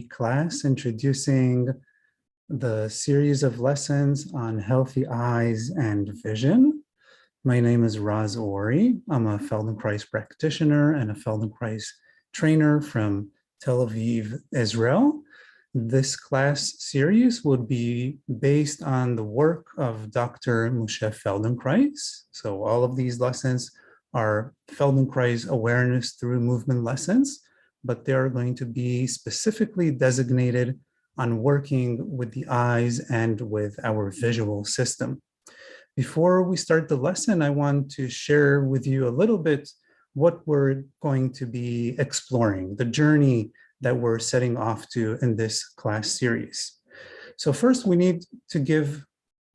class introducing the series of lessons on healthy eyes and vision. My name is Raz Ori. I'm a Feldenkrais practitioner and a Feldenkrais trainer from Tel Aviv, Israel. This class series would be based on the work of Dr. Moshe Feldenkrais. So all of these lessons are Feldenkrais awareness through movement lessons, but they are going to be specifically designated on working with the eyes and with our visual system. Before we start the lesson, I want to share with you a little bit what we're going to be exploring, the journey that we're setting off to in this class series. So first, we need to give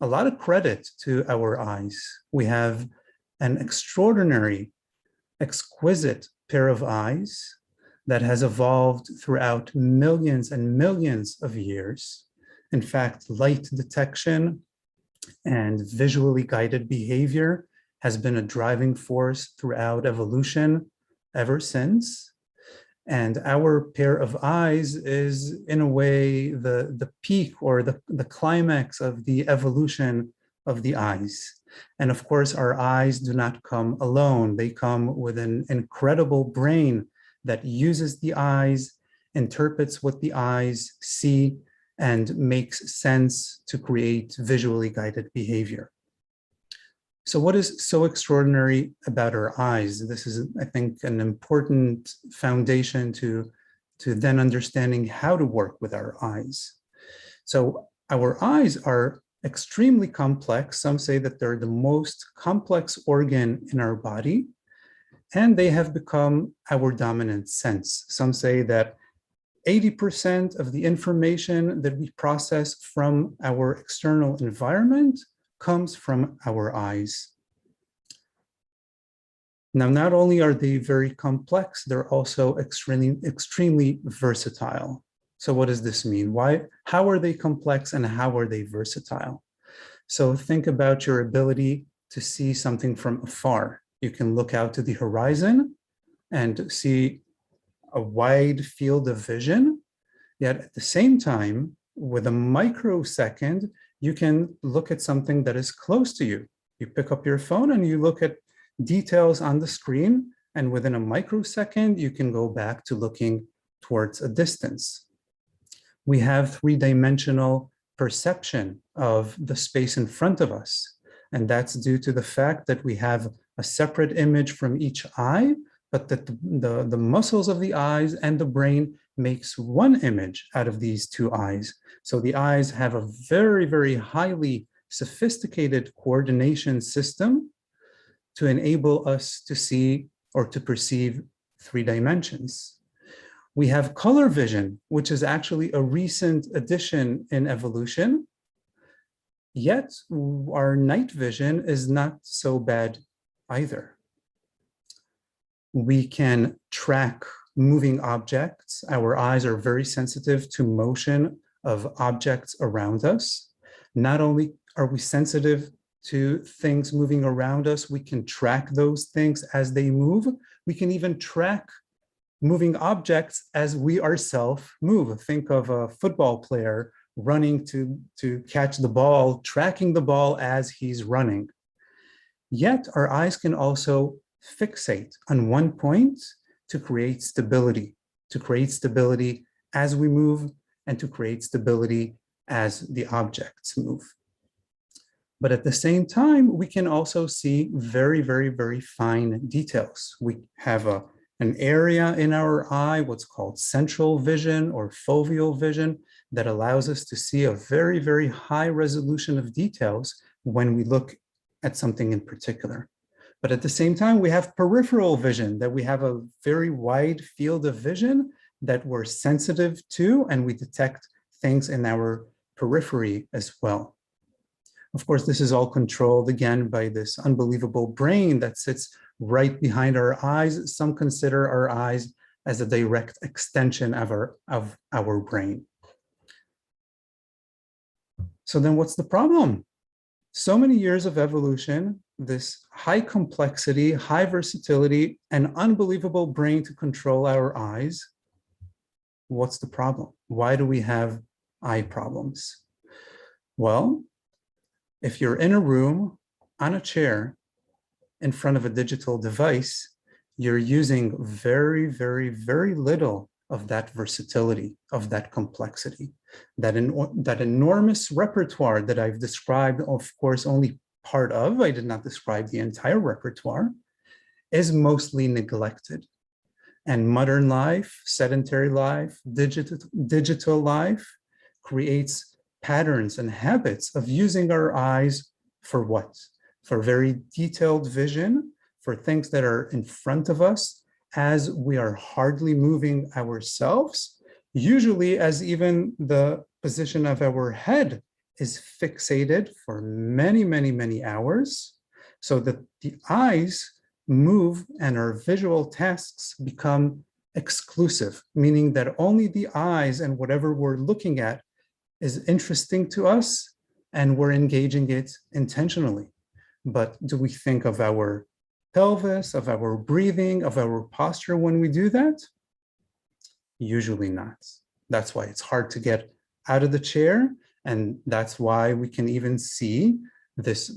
a lot of credit to our eyes. We have an extraordinary, exquisite pair of eyes that has evolved throughout millions and millions of years. In fact, light detection and visually guided behavior has been a driving force throughout evolution ever since. And our pair of eyes is, in a way, the peak or the climax of the evolution of the eyes. And of course, our eyes do not come alone. They come with an incredible brain that uses the eyes, interprets what the eyes see, and makes sense to create visually guided behavior. So what is so extraordinary about our eyes? This is, I think, an important foundation to then understanding how to work with our eyes. So our eyes are extremely complex. Some say that they're the most complex organ in our body, and they have become our dominant sense. Some say that 80% of the information that we process from our external environment comes from our eyes. Now, not only are they very complex, they're also extremely versatile. So what does this mean? How are they complex and how are they versatile? So think about your ability to see something from afar. You can look out to the horizon and see a wide field of vision, yet at the same time, with a microsecond, you can look at something that is close to you. You pick up your phone and you look at details on the screen, and within a microsecond, you can go back to looking towards a distance. We have three-dimensional perception of the space in front of us, and that's due to the fact that we have a separate image from each eye, but that the muscles of the eyes and the brain makes one image out of these two eyes. So the eyes have a very, very highly sophisticated coordination system to enable us to see or to perceive three dimensions. We have color vision, which is actually a recent addition in evolution, yet our night vision is not so bad either. We can track moving objects. Our eyes are very sensitive to motion of objects around us. Not only are we sensitive to things moving around us, we can track those things as they move. We can even track moving objects as we ourselves move. Think of a football player running to catch the ball, tracking the ball as he's running. Yet our eyes can also fixate on one point to create stability as we move and to create stability as the objects move. But at the same time, we can also see very, very, very fine details. We have an area in our eye, what's called central vision or foveal vision, that allows us to see a very, very high resolution of details when we look at something in particular. But at the same time, we have peripheral vision, that we have a very wide field of vision that we're sensitive to, and we detect things in our periphery as well. Of course, this is all controlled again by this unbelievable brain that sits right behind our eyes. Some consider our eyes as a direct extension of our brain. So then what's the problem? So many years of evolution, this high complexity, high versatility, and unbelievable brain to control our eyes. What's the problem? Why do we have eye problems? Well, if you're in a room on a chair in front of a digital device, you're using very, very, very little of that versatility, of that complexity, that enormous repertoire that I've described, of course, only part of, I did not describe the entire repertoire, is mostly neglected. And modern life, sedentary life, digital life creates patterns and habits of using our eyes for what? For very detailed vision, for things that are in front of us as we are hardly moving ourselves, usually as even the position of our head is fixated for many, many, many hours, so that the eyes move and our visual tasks become exclusive, meaning that only the eyes and whatever we're looking at is interesting to us and we're engaging it intentionally. But do we think of our pelvis, of our breathing, of our posture when we do that? Usually not. That's why it's hard to get out of the chair. And that's why we can even see this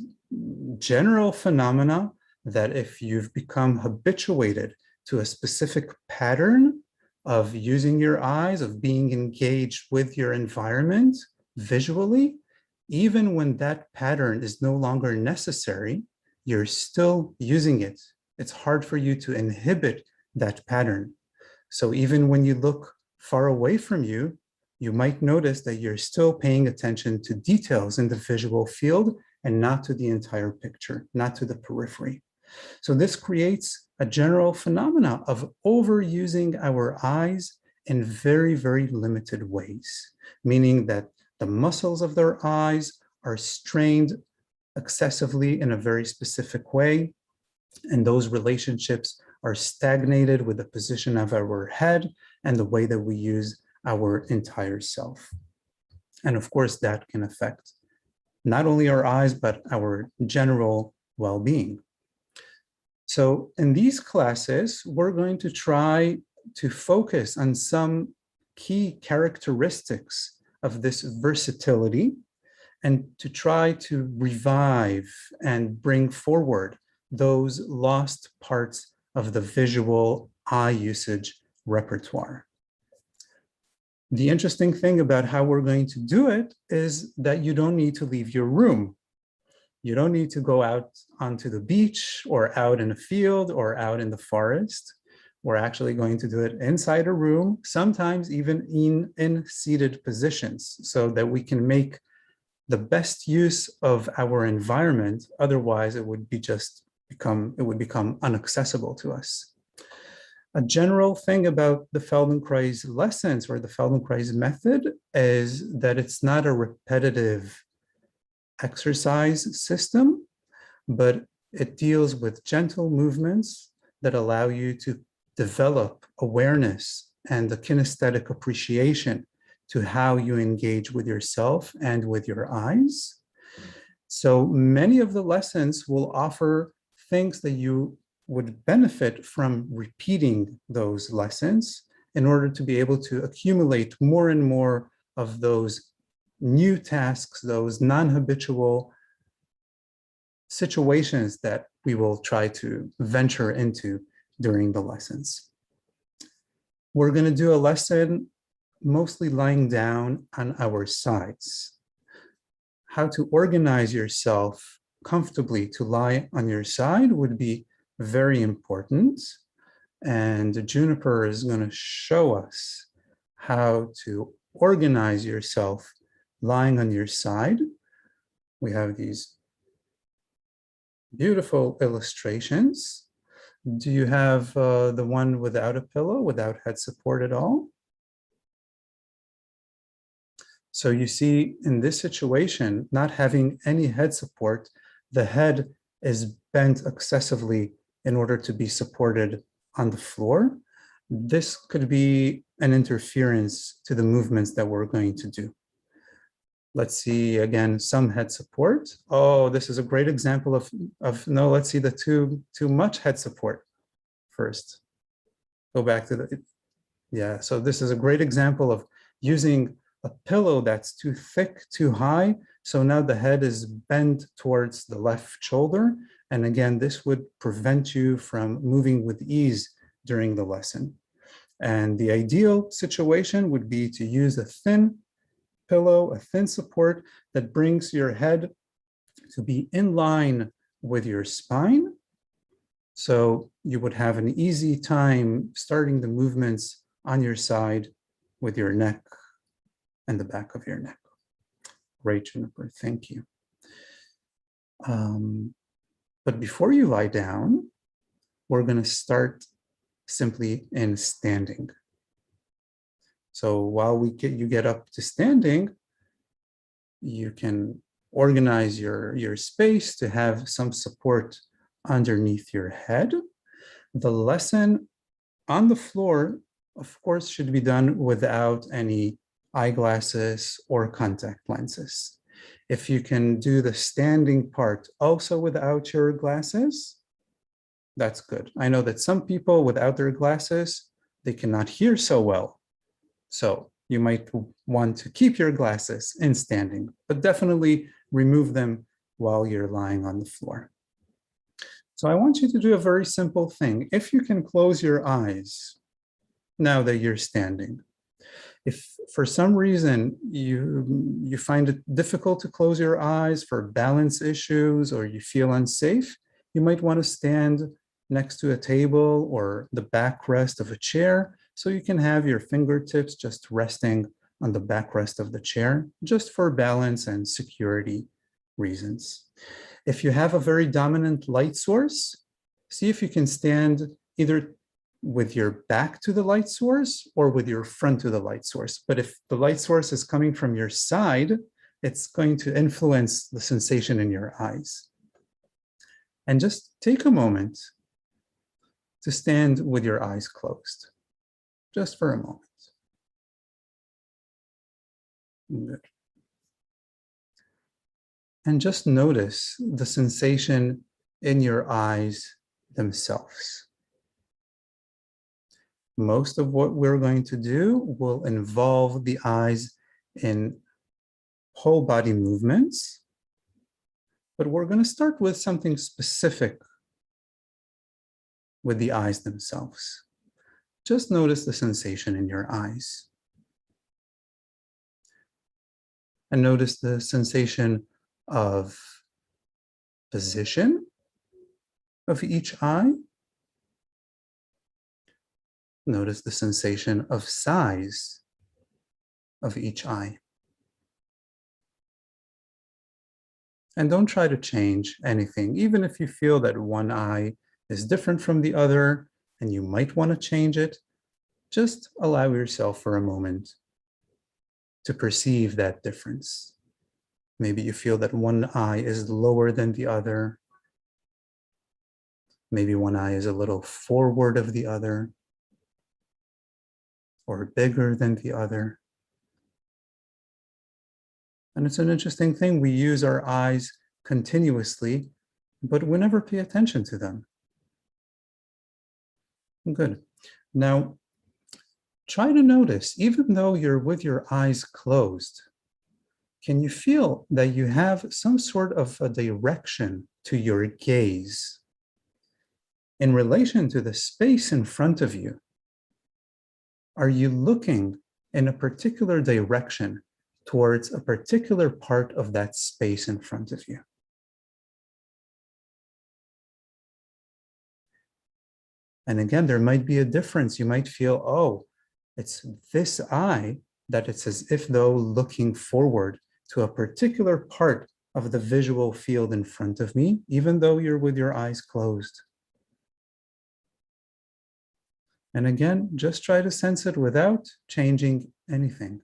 general phenomena that if you've become habituated to a specific pattern of using your eyes, of being engaged with your environment visually, even when that pattern is no longer necessary, you're still using it. It's hard for you to inhibit that pattern. So even when you look far away from you, you might notice that you're still paying attention to details in the visual field and not to the entire picture, not to the periphery. So this creates a general phenomena of overusing our eyes in very, very limited ways, meaning that the muscles of their eyes are strained excessively in a very specific way, and those relationships are stagnated with the position of our head and the way that we use our entire self. And of course, that can affect not only our eyes, but our general well-being. So in these classes, we're going to try to focus on some key characteristics of this versatility and to try to revive and bring forward those lost parts of the visual eye usage repertoire. The interesting thing about how we're going to do it is that you don't need to leave your room. You don't need to go out onto the beach or out in a field or out in the forest. We're actually going to do it inside a room, sometimes even in seated positions, so that we can make the best use of our environment. Otherwise, it would become inaccessible to us. A general thing about the Feldenkrais lessons or the Feldenkrais method is that it's not a repetitive exercise system, but it deals with gentle movements that allow you to develop awareness and the kinesthetic appreciation to how you engage with yourself and with your eyes. So many of the lessons will offer things that you would benefit from repeating those lessons in order to be able to accumulate more and more of those new tasks, those non-habitual situations that we will try to venture into during the lessons. We're going to do a lesson mostly lying down on our sides. How to organize yourself comfortably to lie on your side would be very important. And Juniper is going to show us how to organize yourself lying on your side. We have these beautiful illustrations. Do you have the one without a pillow, without head support at all? So you see in this situation, not having any head support, the head is bent excessively in order to be supported on the floor. This could be an interference to the movements that we're going to do. Let's see, again, some head support. Oh, this is a great example of no, let's see the too much head support first. Go back to Yeah, so this is a great example of using a pillow that's too thick, too high. So now the head is bent towards the left shoulder. And again, this would prevent you from moving with ease during the lesson. And the ideal situation would be to use a thin pillow, a thin support that brings your head to be in line with your spine. So you would have an easy time starting the movements on your side with your neck and the back of your neck. Great, Jennifer, thank you. But before you lie down, we're going to start simply in standing. So while you get up to standing, you can organize your space to have some support underneath your head. The lesson on the floor, of course, should be done without any eyeglasses or contact lenses. If you can do the standing part also without your glasses, that's good. I know that some people without their glasses, they cannot hear so well. So you might want to keep your glasses in standing, but definitely remove them while you're lying on the floor. So I want you to do a very simple thing. If you can close your eyes now that you're standing, if for some reason you find it difficult to close your eyes for balance issues or you feel unsafe, you might want to stand next to a table or the backrest of a chair so you can have your fingertips just resting on the backrest of the chair, just for balance and security reasons. If you have a very dominant light source, see if you can stand either with your back to the light source or with your front to the light source. But if the light source is coming from your side, it's going to influence the sensation in your eyes. And just take a moment to stand with your eyes closed, just for a moment. Good. And just notice the sensation in your eyes themselves. Most of what we're going to do will involve the eyes in whole body movements, but we're going to start with something specific with the eyes themselves. Just notice the sensation in your eyes. And notice the sensation of position of each eye. Notice the sensation of size of each eye. And don't try to change anything, even if you feel that one eye is different from the other and you might want to change it. Just allow yourself for a moment to perceive that difference. Maybe you feel that one eye is lower than the other. Maybe one eye is a little forward of the other, or bigger than the other. And it's an interesting thing. We use our eyes continuously, but we never pay attention to them. Good. Now, try to notice, even though you're with your eyes closed, can you feel that you have some sort of a direction to your gaze in relation to the space in front of you? Are you looking in a particular direction towards a particular part of that space in front of you? And again, there might be a difference. You might feel, oh, it's this eye that it's as if though looking forward to a particular part of the visual field in front of me, even though you're with your eyes closed. And again, just try to sense it without changing anything.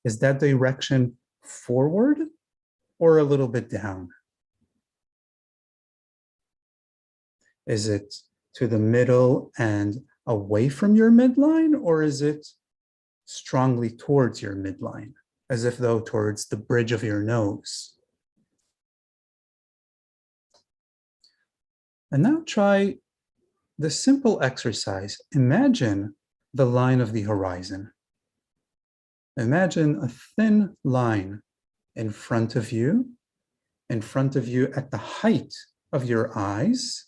Is that direction forward or a little bit down? Is it to the middle and away from your midline, or is it strongly towards your midline, as if though towards the bridge of your nose? And now try this simple exercise, imagine the line of the horizon. Imagine a thin line in front of you at the height of your eyes,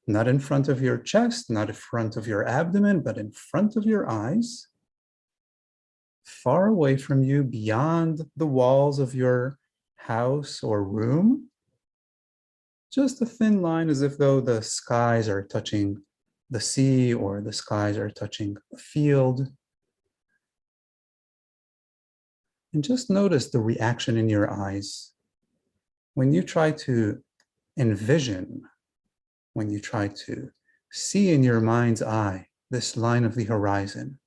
not in front of your chest, not in front of your abdomen, but in front of your eyes, far away from you, beyond the walls of your house or room. Just a thin line, as if though the skies are touching the sea or the skies are touching a field. And just notice the reaction in your eyes. When you try to envision, when you try to see in your mind's eye this line of the horizon,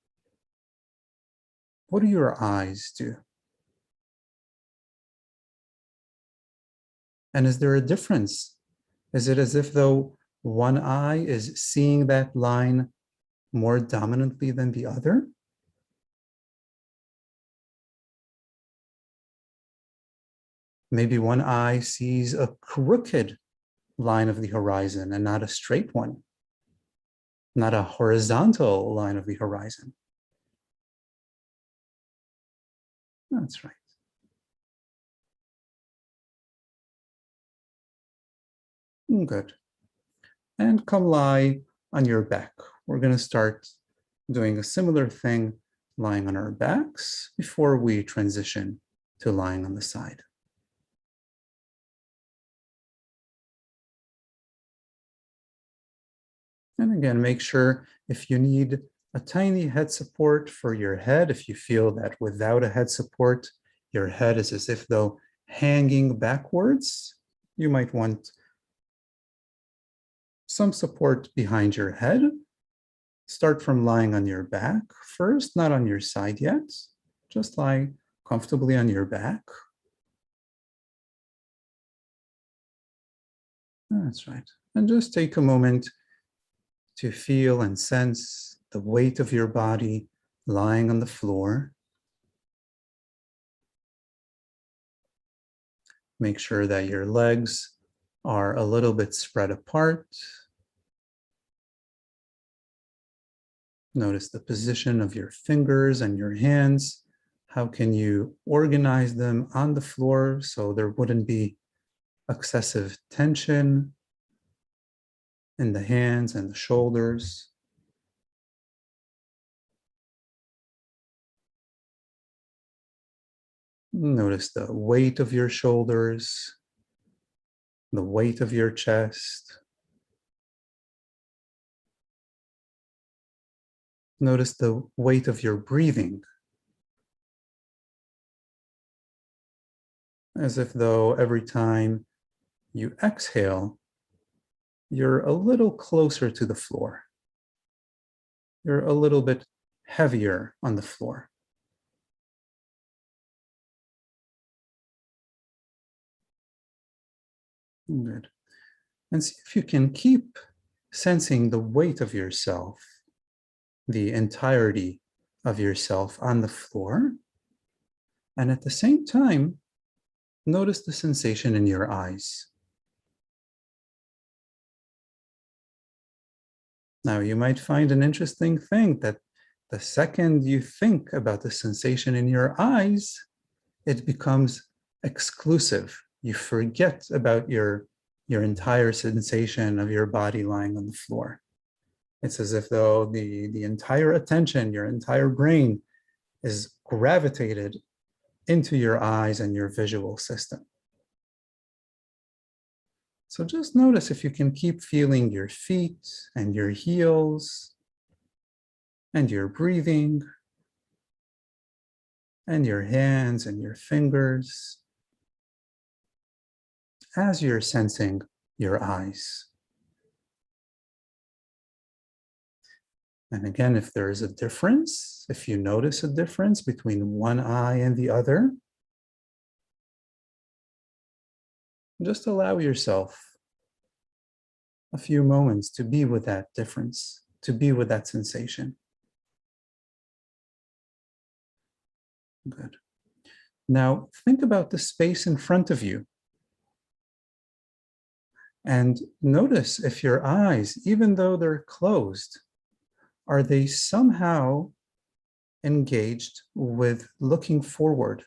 what do your eyes do? And is there a difference? Is it as if though one eye is seeing that line more dominantly than the other? Maybe one eye sees a crooked line of the horizon and not a straight one, not a horizontal line of the horizon. That's right. Good. And come lie on your back. We're going to start doing a similar thing, lying on our backs, before we transition to lying on the side. And again, make sure if you need a tiny head support for your head, if you feel that without a head support, your head is as if though hanging backwards, you might want some support behind your head. Start from lying on your back first, not on your side yet. Just lie comfortably on your back. That's right. And just take a moment to feel and sense the weight of your body lying on the floor. Make sure that your legs are a little bit spread apart. Notice the position of your fingers and your hands. How can you organize them on the floor so there wouldn't be excessive tension in the hands and the shoulders? Notice the weight of your shoulders, the weight of your chest. Notice the weight of your breathing, as if though every time you exhale, you're a little closer to the floor. You're a little bit heavier on the floor. Good. And see if you can keep sensing the weight of yourself, the entirety of yourself on the floor. And at the same time, notice the sensation in your eyes. Now, you might find an interesting thing that the second you think about the sensation in your eyes, it becomes exclusive. You forget about your entire sensation of your body lying on the floor. It's as if though the entire attention, your entire brain is gravitated into your eyes and your visual system. So just notice if you can keep feeling your feet and your heels and your breathing and your hands and your fingers as you're sensing your eyes. And again, if there is a difference, if you notice a difference between one eye and the other, just allow yourself a few moments to be with that difference, to be with that sensation. Good. Now, think about the space in front of you. And notice if your eyes, even though they're closed, are they somehow engaged with looking forward?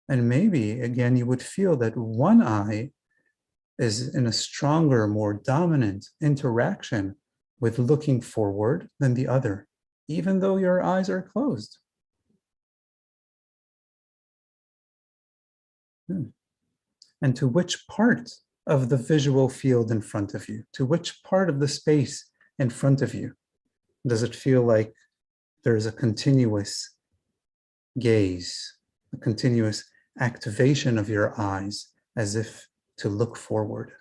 And maybe, again, you would feel that one eye is in a stronger, more dominant interaction with looking forward than the other, even though your eyes are closed. And to which part of the visual field in front of you, to which part of the space in front of you, does it feel like there's a continuous gaze, a continuous activation of your eyes as if to look forward?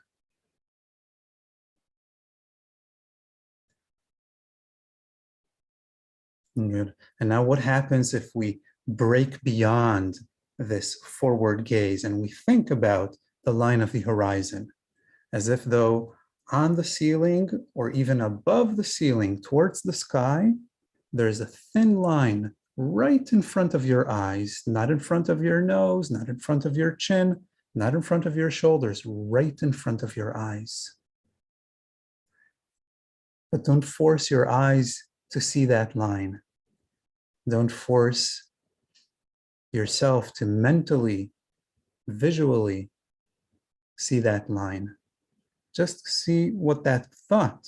Good. And now what happens if we break beyond this forward gaze and we think about the line of the horizon, as if though on the ceiling or even above the ceiling towards the sky, there's a thin line right in front of your eyes, not in front of your nose, not in front of your chin, not in front of your shoulders, right in front of your eyes. But don't force your eyes to see that line. Don't force yourself to mentally, visually see that line. Just see what that thought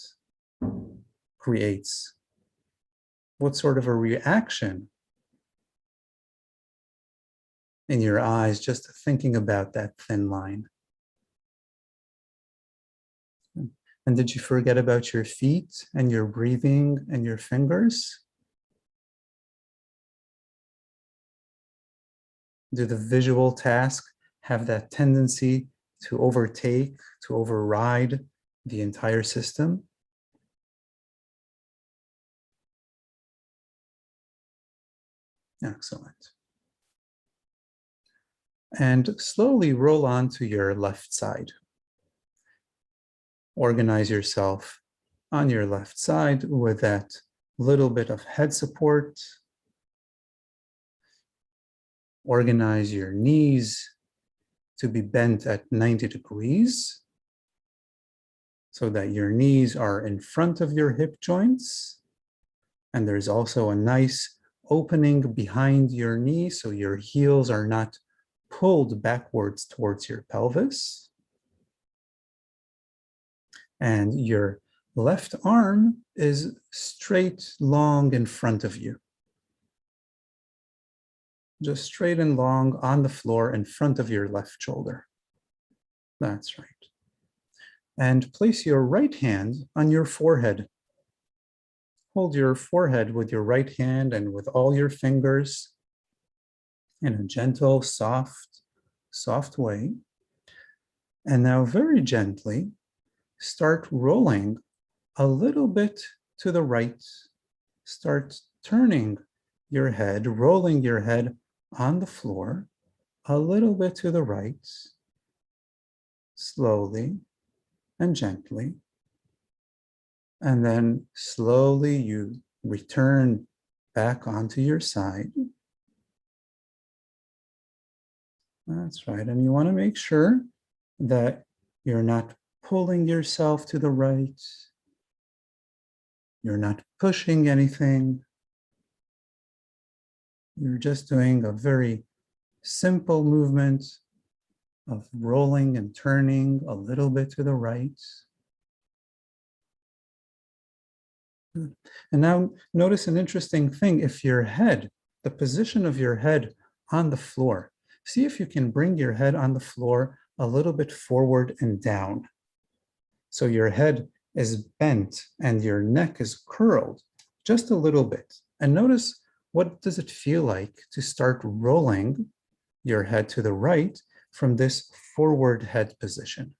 creates. What sort of a reaction in your eyes just thinking about that thin line. And did you forget about your feet and your breathing and your fingers? Do the visual task have that tendency to overtake, to override the entire system? Excellent. And slowly roll on to your left side. Organize yourself on your left side with that little bit of head support. Organize your knees to be bent at 90 degrees so that your knees are in front of your hip joints. And there's also a nice opening behind your knee so your heels are not pulled backwards towards your pelvis. And your left arm is straight, long in front of you. Just straight and long on the floor in front of your left shoulder. That's right. And place your right hand on your forehead. Hold your forehead with your right hand and with all your fingers in a gentle, soft way. And now very gently, start rolling a little bit to the right. Start turning your head, rolling your head on the floor a little bit to the right, slowly and gently. And then slowly you return back onto your side. That's right. And you want to make sure that you're not pulling yourself to the right. You're not pushing anything. You're just doing a very simple movement of rolling and turning a little bit to the right. Good. And now notice an interesting thing. If your head, the position of your head on the floor, see if you can bring your head on the floor a little bit forward and down. So your head is bent and your neck is curled just a little bit. And notice, what does it feel like to start rolling your head to the right from this forward head position?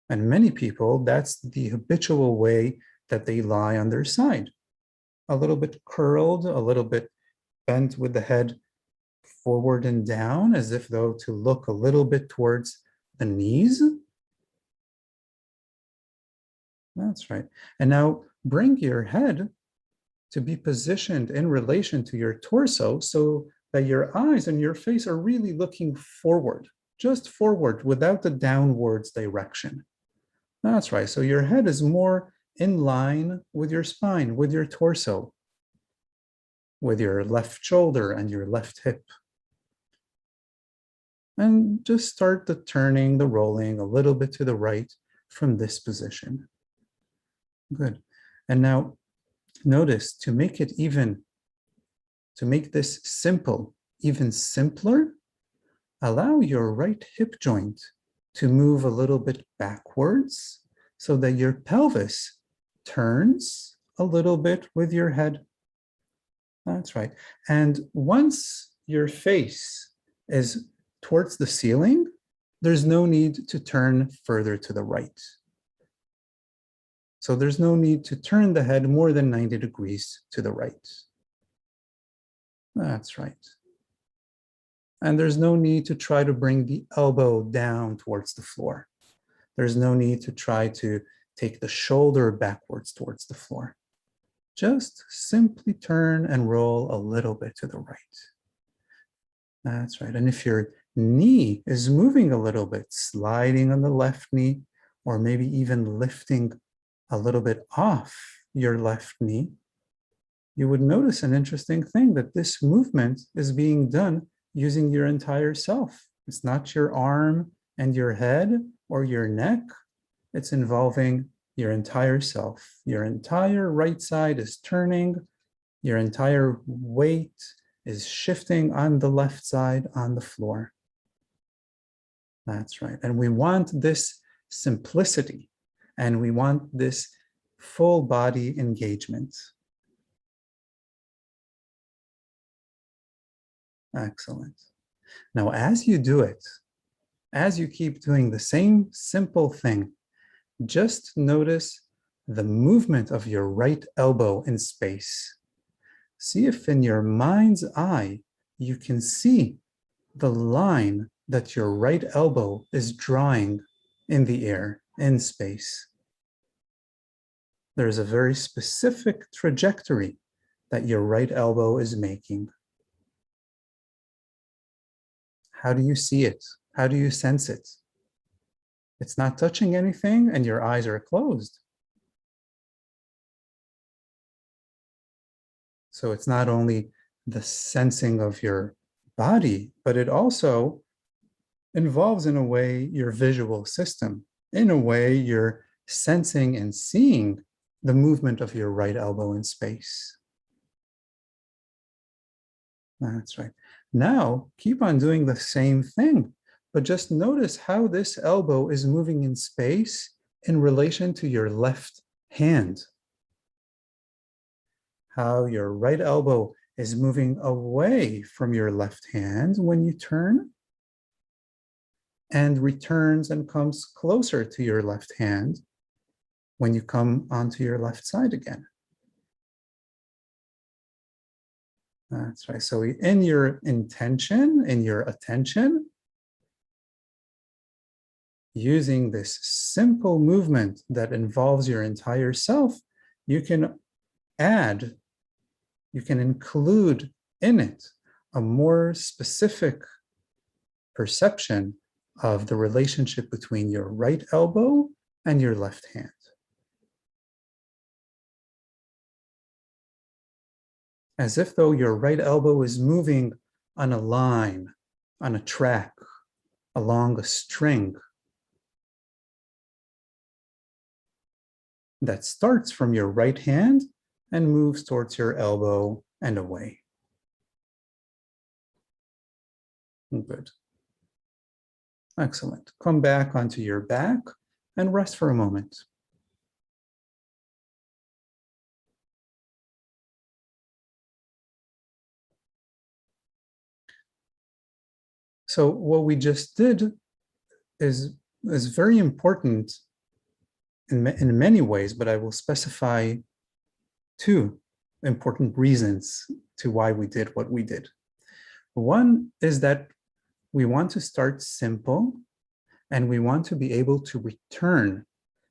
And many people, that's the habitual way that they lie on their side. A little bit curled, a little bit bent with the head forward and down, as if though to look a little bit towards the knees. That's right. And now bring your head to be positioned in relation to your torso so that your eyes and your face are really looking forward, just forward without the downwards direction. That's right. So your head is more in line with your spine, with your torso, with your left shoulder and your left hip. And just start the turning, the rolling a little bit to the right from this position. Good. And now notice, to make this simple, even simpler, allow your right hip joint to move a little bit backwards so that your pelvis turns a little bit with your head. That's right. And once your face is towards the ceiling, there's no need to turn further to the right. So there's no need to turn the head more than 90 degrees to the right. That's right. And there's no need to try to bring the elbow down towards the floor. There's no need to try to take the shoulder backwards towards the floor. Just simply turn and roll a little bit to the right. That's right. And if your knee is moving a little bit, sliding on the left knee, or maybe even lifting a little bit off your left knee, you would notice an interesting thing, that this movement is being done using your entire self. It's not your arm and your head or your neck. It's involving your entire self. Your entire right side is turning. Your entire weight is shifting on the left side on the floor. That's right. And we want this simplicity, and we want this full body engagement. Excellent. Now, as you do it, as you keep doing the same simple thing, just notice the movement of your right elbow in space. See if in your mind's eye, you can see the line that your right elbow is drawing in the air, in space. There's a very specific trajectory that your right elbow is making. How do you see it? How do you sense it? It's not touching anything and your eyes are closed. So it's not only the sensing of your body, but it also involves, in a way, your visual system. In a way, you're sensing and seeing the movement of your right elbow in space. That's right. Now, keep on doing the same thing, but just notice how this elbow is moving in space in relation to your left hand. How your right elbow is moving away from your left hand when you turn, and returns and comes closer to your left hand when you come onto your left side again. That's right. So in your intention, in your attention, using this simple movement that involves your entire self, you can add, you can include in it a more specific perception of the relationship between your right elbow and your left hand. As if though your right elbow is moving on a line, on a track, along a string that starts from your right hand and moves towards your elbow and away. Good. Excellent. Come back onto your back and rest for a moment. So what we just did is very important in many ways, but I will specify two important reasons to why we did what we did. One is that we want to start simple, and we want to be able to return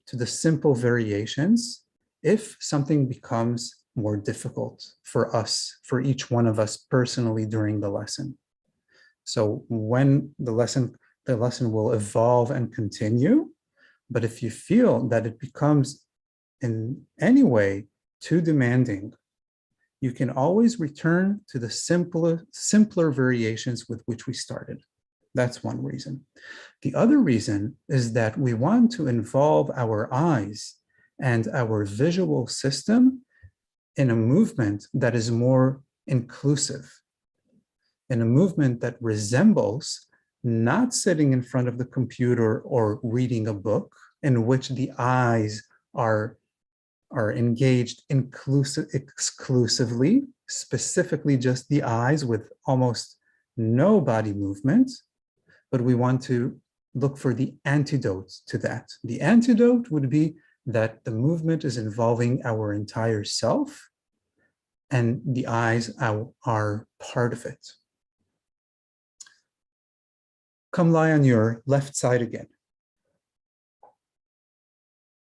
to the simple variations if something becomes more difficult for us, for each one of us personally during the lesson. So when the lesson will evolve and continue, but if you feel that it becomes in any way too demanding, you can always return to the simpler variations with which we started. That's one reason. The other reason is that we want to involve our eyes and our visual system in a movement that is more inclusive, in a movement that resembles not sitting in front of the computer or reading a book in which the eyes are engaged exclusively, specifically just the eyes with almost no body movement, but we want to look for the antidote to that. The antidote would be that the movement is involving our entire self and the eyes are part of it. Come lie on your left side again.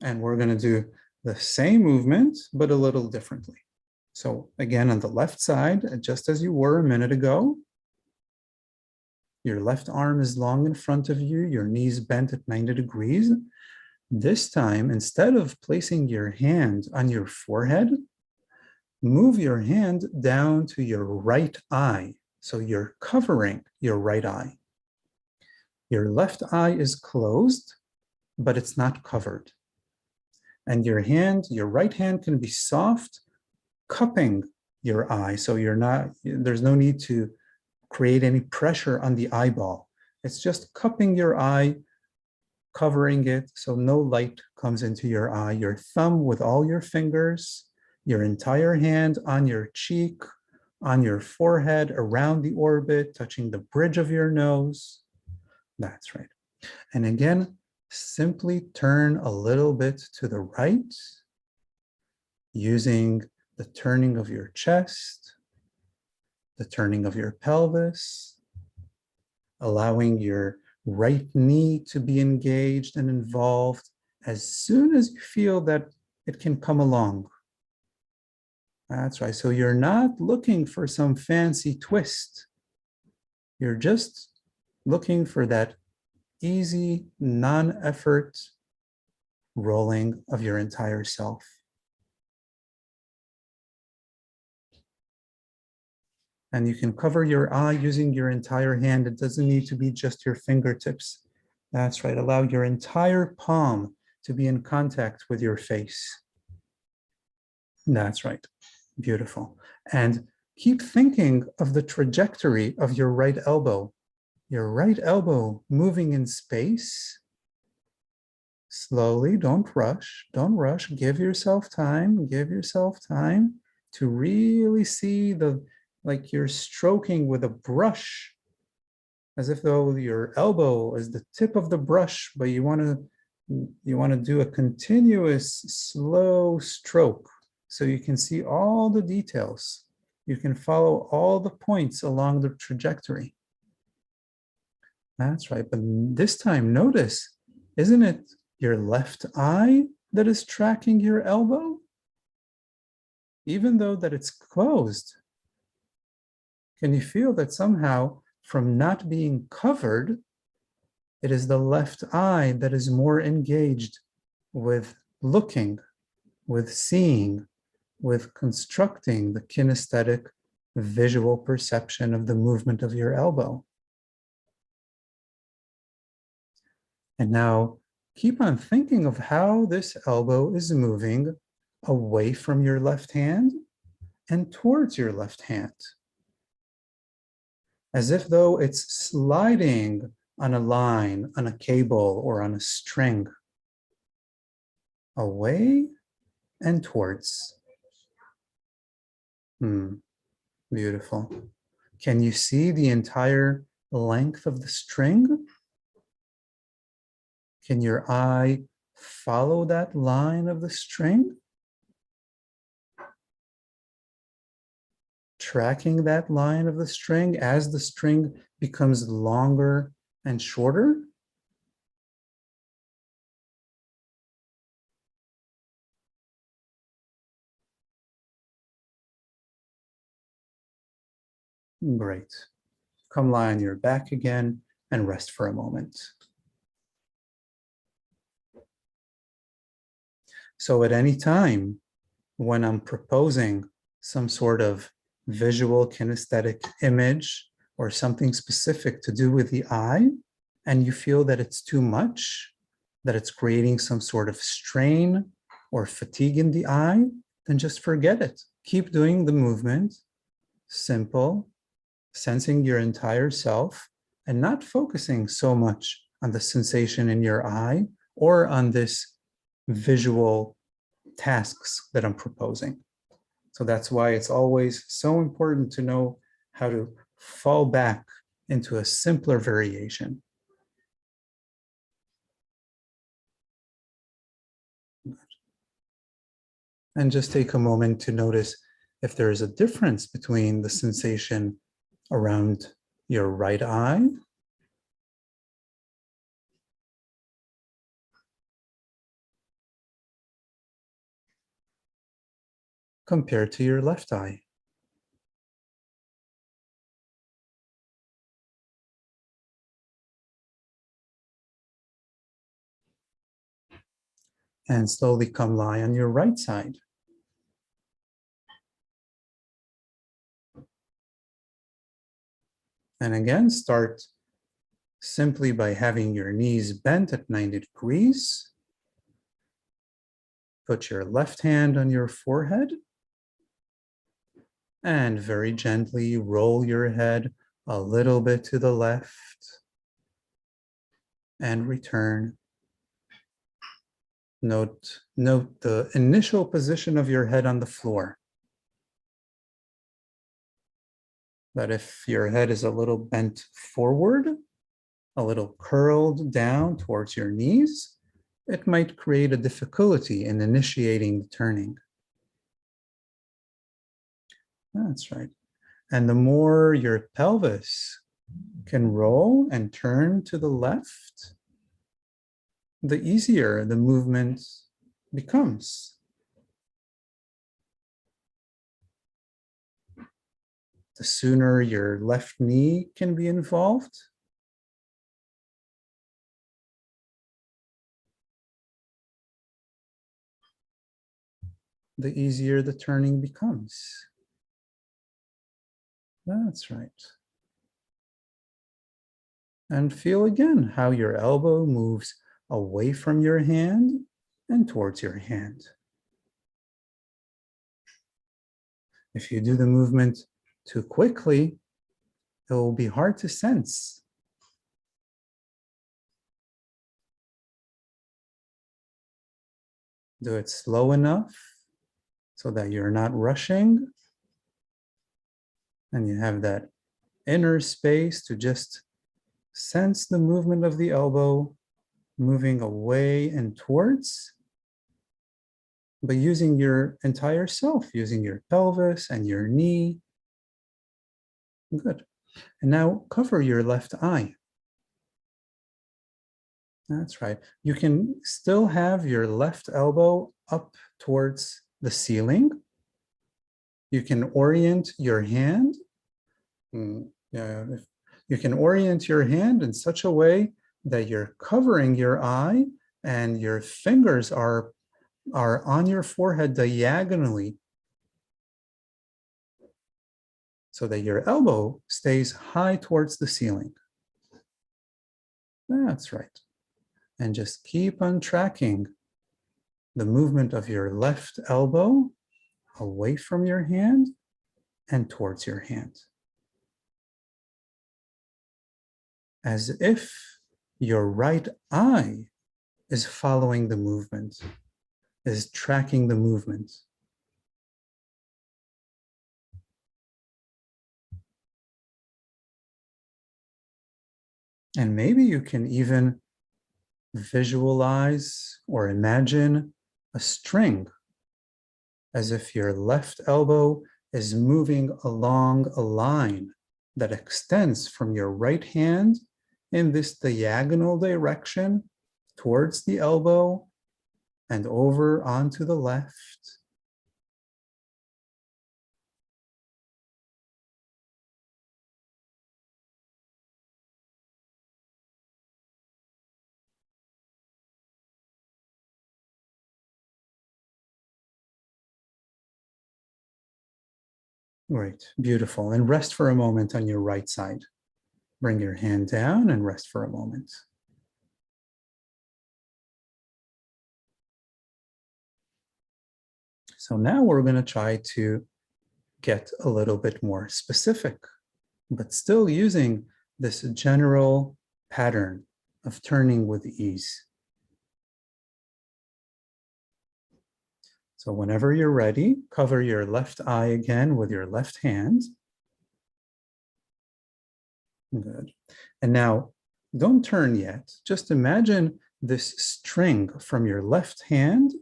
And we're going to do the same movement, but a little differently. So again, on the left side, just as you were a minute ago, your left arm is long in front of you, your knees bent at 90 degrees. This time, instead of placing your hand on your forehead, move your hand down to your right eye. So you're covering your right eye. Your left eye is closed, but it's not covered. And your right hand can be soft, cupping your eye. So there's no need to create any pressure on the eyeball. It's just cupping your eye, covering it so no light comes into your eye. Your thumb with all your fingers, your entire hand on your cheek, on your forehead, around the orbit, touching the bridge of your nose. That's right. And again, simply turn a little bit to the right, using the turning of your chest, the turning of your pelvis, allowing your right knee to be engaged and involved as soon as you feel that it can come along. That's right. So you're not looking for some fancy twist. You're just looking for that easy, non-effort rolling of your entire self. And you can cover your eye using your entire hand. It doesn't need to be just your fingertips. That's right. Allow your entire palm to be in contact with your face. That's right. Beautiful. And keep thinking of the trajectory of your right elbow. Your right elbow moving in space. Slowly, don't rush, give yourself time to really see like you're stroking with a brush, as if though your elbow is the tip of the brush, but you want to do a continuous slow stroke so you can see all the details. You can follow all the points along the trajectory. That's right. But this time, notice, isn't it your left eye that is tracking your elbow? Even though that it's closed, can you feel that somehow from not being covered, it is the left eye that is more engaged with looking, with seeing, with constructing the kinesthetic visual perception of the movement of your elbow? And now keep on thinking of how this elbow is moving away from your left hand and towards your left hand, as if though it's sliding on a line, on a cable, or on a string, away and towards. Beautiful. Can you see the entire length of the string? Can your eye follow that line of the string? Tracking that line of the string as the string becomes longer and shorter? Great. Come lie on your back again and rest for a moment. So at any time when I'm proposing some sort of visual kinesthetic image or something specific to do with the eye, and you feel that it's too much, that it's creating some sort of strain or fatigue in the eye, then just forget it. Keep doing the movement, simple, sensing your entire self, and not focusing so much on the sensation in your eye or on this visual tasks that I'm proposing. So that's why it's always so important to know how to fall back into a simpler variation. And just take a moment to notice if there is a difference between the sensation around your right eye compared to your left eye. And slowly come lie on your right side. And again, start simply by having your knees bent at 90 degrees. Put your left hand on your forehead and very gently roll your head a little bit to the left and return. Note the initial position of your head on the floor. That if your head is a little bent forward, a little curled down towards your knees, it might create a difficulty in initiating the turning. That's right. And the more your pelvis can roll and turn to the left, the easier the movement becomes. The sooner your left knee can be involved, the easier the turning becomes. That's right. And feel again how your elbow moves away from your hand and towards your hand. If you do the movement too quickly, it will be hard to sense. Do it slow enough so that you're not rushing and you have that inner space to just sense the movement of the elbow moving away and towards, but using your entire self, using your pelvis and your knee. Good. And now cover your left eye. That's right. You can still have your left elbow up towards the ceiling. You can orient your hand. You can orient your hand in such a way that you're covering your eye and your fingers are on your forehead diagonally so that your elbow stays high towards the ceiling. That's right. And just keep on tracking the movement of your left elbow away from your hand and towards your hand. As if your right eye is following the movement, is tracking the movement. And maybe you can even visualize or imagine a string, as if your left elbow is moving along a line that extends from your right hand in this diagonal direction towards the elbow and over onto the left. Great, beautiful. And rest for a moment on your right side. Bring your hand down and rest for a moment. So now we're going to try to get a little bit more specific, but still using this general pattern of turning with ease. So whenever you're ready, cover your left eye again with your left hand. Good. And now don't turn yet. Just imagine this string from your left hand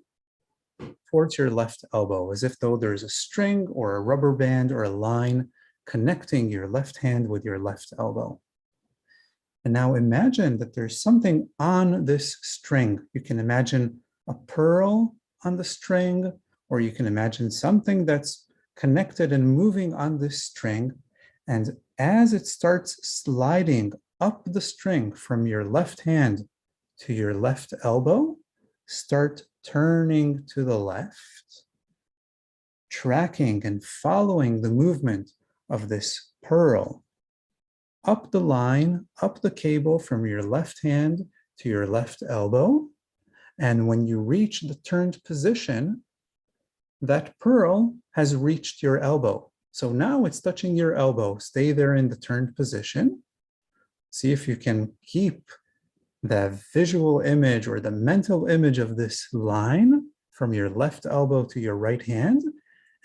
towards your left elbow, as if though there's a string or a rubber band or a line connecting your left hand with your left elbow. And now imagine that there's something on this string. You can imagine a pearl on the string, or you can imagine something that's connected and moving on this string. And as it starts sliding up the string from your left hand to your left elbow, start turning to the left, tracking and following the movement of this pearl up the line, up the cable from your left hand to your left elbow. And when you reach the turned position, that pearl has reached your elbow. So now it's touching your elbow. Stay there in the turned position. See if you can keep the visual image or the mental image of this line from your left elbow to your right hand.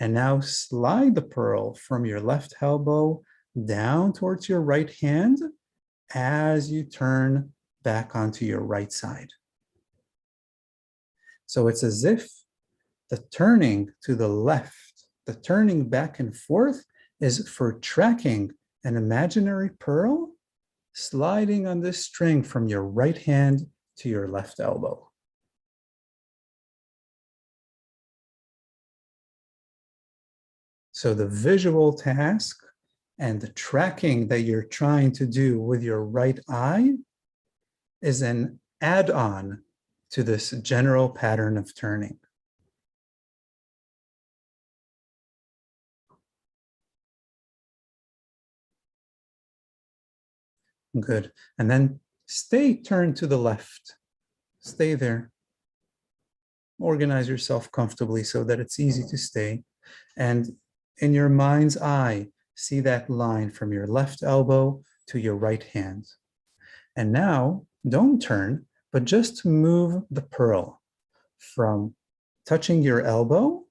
And now slide the pearl from your left elbow down towards your right hand as you turn back onto your right side. So it's as if the turning to the left, the turning back and forth is for tracking an imaginary pearl sliding on this string from your right hand to your left elbow. So the visual task and the tracking that you're trying to do with your right eye is an add-on to this general pattern of turning. Good. And then stay turned to the left. Stay there. Organize yourself comfortably so that it's easy to stay. And in your mind's eye, see that line from your left elbow to your right hand. And now, don't turn, but just move the pearl from touching your elbow,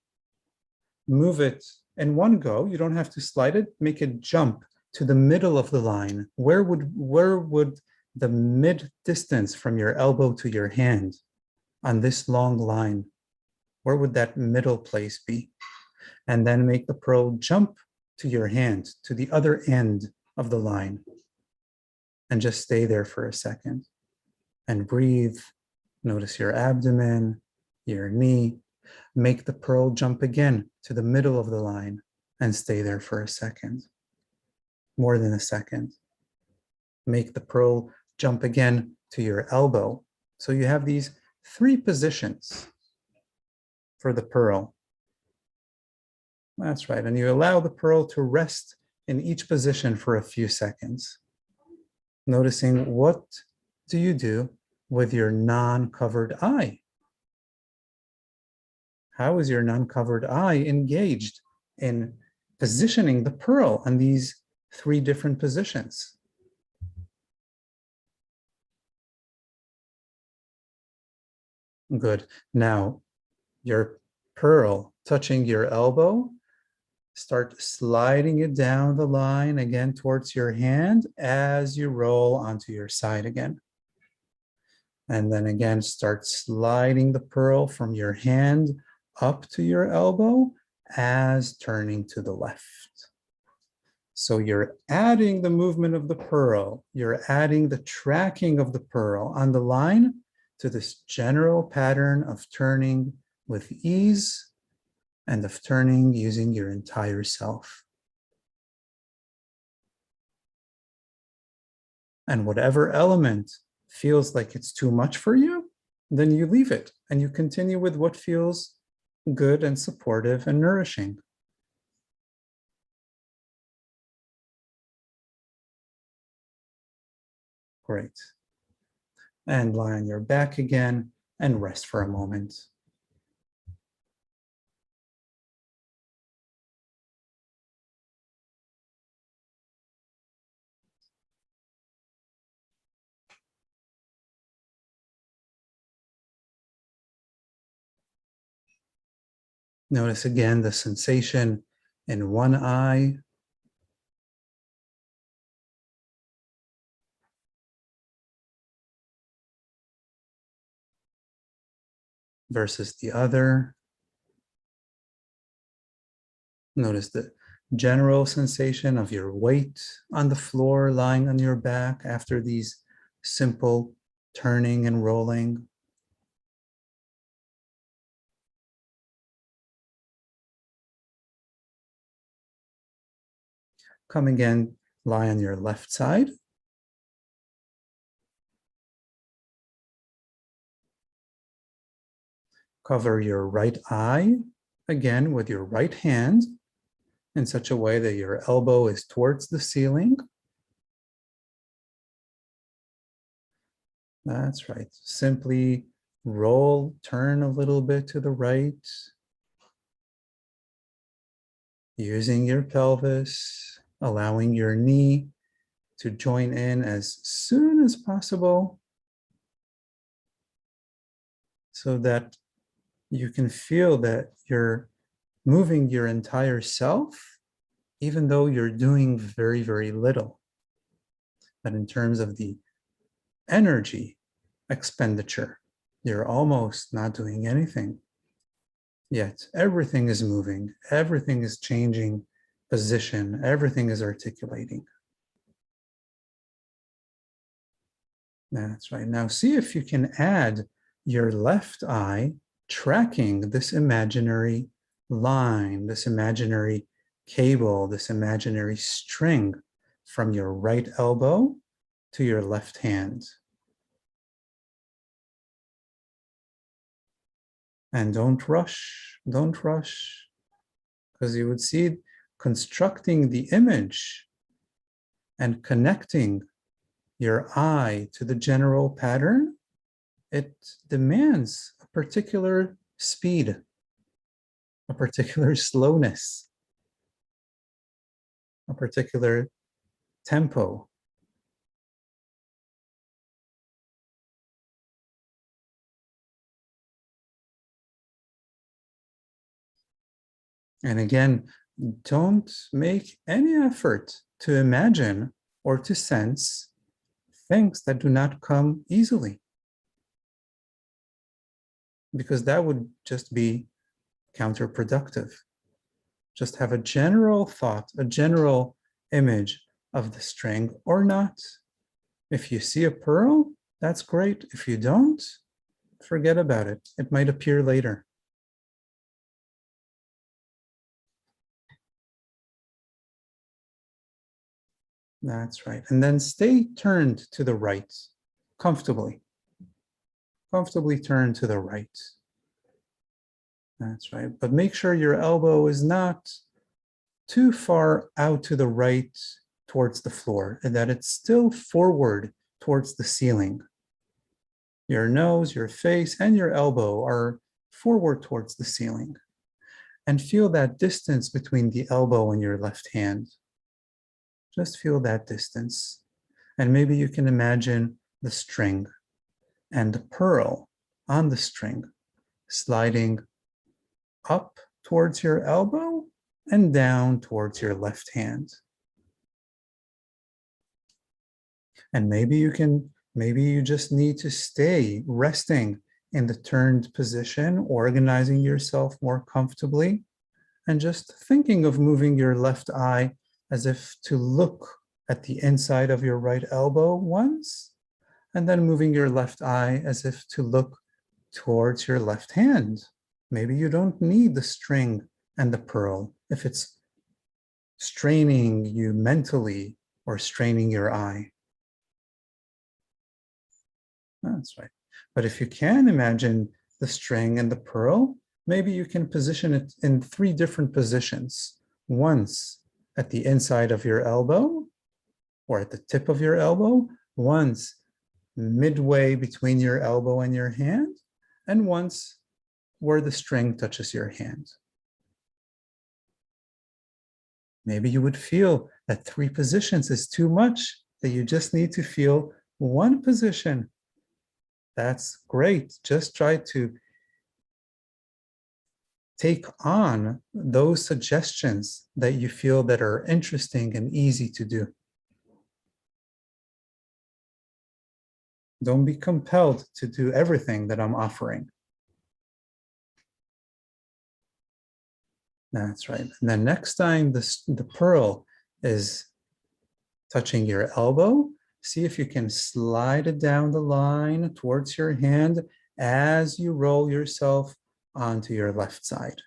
move it in one go. You don't have to slide it, make it jump to the middle of the line. Where would the mid distance from your elbow to your hand on this long line, where would that middle place be? And then make the pearl jump to your hand, to the other end of the line. And just stay there for a second and breathe. Notice your abdomen, your knee. Make the pearl jump again to the middle of the line and stay there for a second. More than a second. Make the pearl jump again to your elbow. So you have these 3 positions for the pearl. That's right. And you allow the pearl to rest in each position for a few seconds. Noticing what do you do with your non-covered eye? How is your non-covered eye engaged in positioning the pearl on these 3 different positions? Good. Now, your pearl touching your elbow, start sliding it down the line again towards your hand as you roll onto your side again. And then again, start sliding the pearl from your hand up to your elbow as turning to the left. So you're adding the movement of the pearl, you're adding the tracking of the pearl on the line to this general pattern of turning with ease and of turning using your entire self. And whatever element feels like it's too much for you, then you leave it and you continue with what feels good and supportive and nourishing. Great. And lie on your back again and rest for a moment. Notice again the sensation in one eye versus the other. Notice the general sensation of your weight on the floor, lying on your back after these simple turning and rolling. Come again, lie on your left side. Cover your right eye, again with your right hand, in such a way that your elbow is towards the ceiling. That's right. Simply roll, turn a little bit to the right, using your pelvis, allowing your knee to join in as soon as possible so that you can feel that you're moving your entire self, even though you're doing very, very little. But in terms of the energy expenditure, you're almost not doing anything. Yet everything is moving, everything is changing position, everything is articulating. That's right. Now see if you can add your left eye tracking this imaginary line, this imaginary cable, this imaginary string from your right elbow to your left hand. And don't rush, because you would see constructing the image and connecting your eye to the general pattern, it demands a particular speed, a particular slowness, a particular tempo. And again, don't make any effort to imagine or to sense things that do not come easily, because that would just be counterproductive. Just have a general thought, a general image of the string or not. If you see a pearl, that's great. If you don't, forget about it. It might appear later. That's right. And then stay turned to the right, comfortably. Comfortably turned to the right. That's right. But make sure your elbow is not too far out to the right towards the floor, and that it's still forward towards the ceiling. Your nose, your face, and your elbow are forward towards the ceiling. And feel that distance between the elbow and your left hand. Just feel that distance. And maybe you can imagine the string and the pearl on the string sliding up towards your elbow and down towards your left hand. And maybe you just need to stay resting in the turned position, organizing yourself more comfortably, and just thinking of moving your left eye as if to look at the inside of your right elbow once, and then moving your left eye as if to look towards your left hand. Maybe you don't need the string and the pearl if it's straining you mentally or straining your eye. That's right. But if you can imagine the string and the pearl, maybe you can position it in 3 different positions. Once at the inside of your elbow, or at the tip of your elbow, once midway between your elbow and your hand, and once where the string touches your hand. Maybe you would feel that 3 positions is too much, that you just need to feel 1 position. That's great. Just try to take on those suggestions that you feel that are interesting and easy to do. Don't be compelled to do everything that I'm offering. That's right. And then next time the pearl is touching your elbow, see if you can slide it down the line towards your hand as you roll yourself onto your left side.